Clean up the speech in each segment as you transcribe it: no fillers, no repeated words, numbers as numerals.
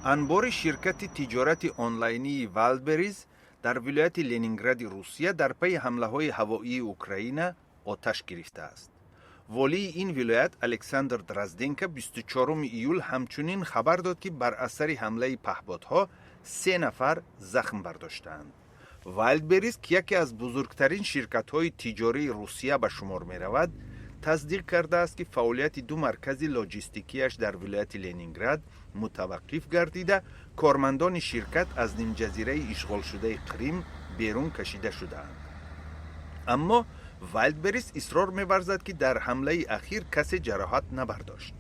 انبار شرکت تجارت آنلاینی والدبریز در ولایت لنینگراد روسیه در پی حمله‌های هوایی اوکراین آتش گرفته است. والی این ولایت الکساندر درازدنکا 24 ایول همچنین خبر داد که بر اثر حمله پهپادها 3 نفر زخم برداشتند. والدبریز که یکی از بزرگترین شرکت‌های تجاری روسیه به شمار می‌رود، تصدیق کرده است که فعالیت 2 مرکز لاجستیکیش در ولایت لنینگراد متوقف گردیده، کارمندان شرکت از نیم جزیره اشغال شده کریم بیرون کشیده شدند. اما والدبریز اصرار می‌ورزد که در حمله اخیر کسی جراحت نبرداشت.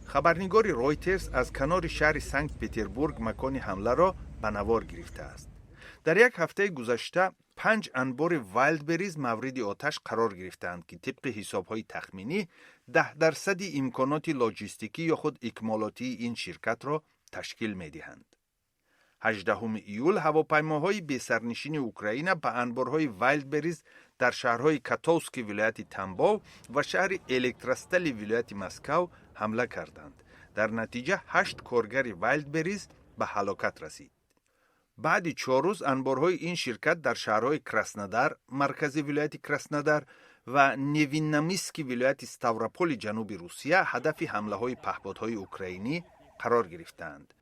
خبرنگار رویترز از کنار شهر سنت پترزبورگ مکان حمله را به نوار گرفته است. در یک هفته گذشته 5 انبار والدبریز مورد آتش قرار گرفتند که طبق حساب‌های تخمینی 10% امکانات لاجستیکی یا خود اکمالاتی این شرکت را تشکیل می‌دهند. 18 ایول هواپیماهای بی‌سرنشین اوکراین به انبارهای والدبریز در شهرهای کاتووسک ولایت تنباو و شهر الکترستل ولایت مسکو حمله کردند. در نتیجه 8 کارگر والدبریز به هلاکت رسید. بعد 4 روز انبارهای این شرکت در شهرهای کراسنودار مرکز ولایت کراسنودار و نویننمیسک ولایت ستاوروپول جنوب روسیه هدف حمله‌های پهپادهای اوکراینی قرار گرفتند.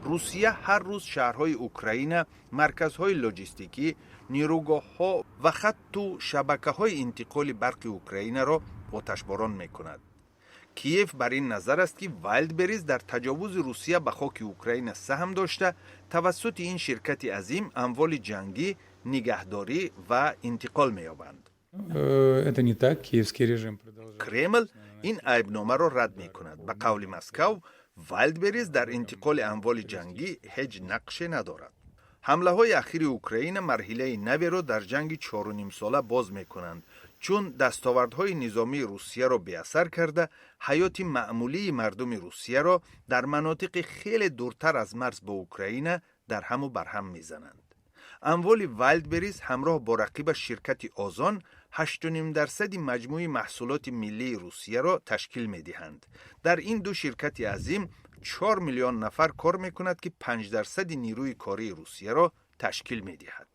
روسیه هر روز شهرهای اوکراین، مرکزهای لاجستیکی، نیروگاه‌ها و خط و شبکه‌های انتقال برق اوکراین را آتشباران می‌کند. کیف بر این نظر است که والدبریز در تجاوز روسیه به خاک اوکراین سهم داشته، توسط این شرکت عظیم اموال جنگی نگهداری و انتقال می‌یابند. کرمل این عیبنامه را رد می‌کند. به قول مسکو، والدبریز در انتقال اموال جنگی هیچ نقشی ندارد. حمله‌های اخیر اوکراین مرحله نوی را در جنگ 4.5 ساله باز می‌کنند، چون دستاوردهای نظامی روسیه را بی‌اثر کرده، حیات معمولی مردم روسیه را در مناطق خیلی دورتر از مرز با اوکراین در هم و بر هم می‌زنند. اموال والدبریز همراه با رقیب شرکت آزان 8.5% مجموع محصولات ملی روسیه را تشکیل می‌دهند. در این 2 شرکت عظیم 4 میلیون نفر کار می‌کند که 5% نیروی کاری روسیه را تشکیل می‌دهد.